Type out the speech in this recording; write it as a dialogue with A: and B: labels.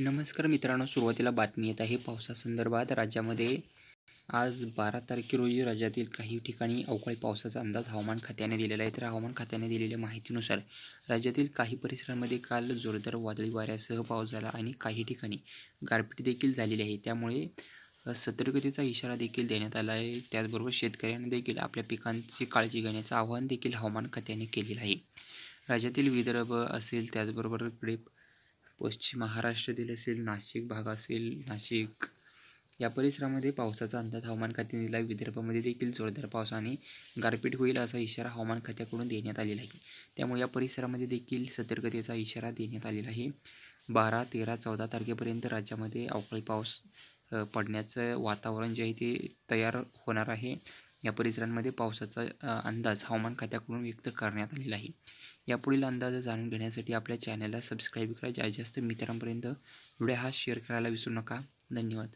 A: नमस्कार मित्रांनो, सुरुवातीला बातमी येत आहे पावसासंदर्भात. राज्यामध्ये आज 12 तारखे रोजी राज्यातील काही ठिकाणी अवकाळी पावसाचा अंदाज हवामान खात्याने दिलेला आहे. तर हवामान खात्याने दिलेल्या माहितीनुसार राज्यातील काही परिसरांमध्ये काल जोरदार वादळी वाऱ्यासह पाऊस झाला आणि काही ठिकाणी गारपीट देखील झालेली आहे. त्यामुळे सतर्कतेचा इशारा देखील देण्यात आला आहे. त्याचबरोबर शेतकऱ्यांना देखील आपल्या पिकांची काळजी घेण्याचं आवाहन देखील हवामान खात्याने केलेलं आहे. राज्यातील विदर्भ असेल, त्याचबरोबर इकडे पश्चिम महाराष्ट्रातील असेल, नाशिक भाग असेल, नाशिक या परिसरामध्ये पावसाचा अंदाज हवामान खात्याने दिला. विदर्भामध्ये देखील जोरदार पाऊस आणि गारपीट होईल असा इशारा हवामान खात्याकडून देण्यात आलेला आहे. त्यामुळे या परिसरामध्ये देखील सतर्कतेचा इशारा देण्यात आलेला आहे. 12, 13, 14 तारखेपर्यंत राज्यामध्ये अवकाळी पाऊस पडण्याचं वातावरण जे आहे ते तयार होणार आहे. या परिसरांमध्ये पावसाचा अंदाज हवामान खात्याकडून व्यक्त करण्यात आलेला आहे. यापुढील अंदाज जाणून घेण्यासाठी आपल्या चॅनलला सबस्क्राईब करा. जास्तीत जास्त मित्रांपर्यंत व्हिडिओ हा शेअर करायला विसरू नका. धन्यवाद.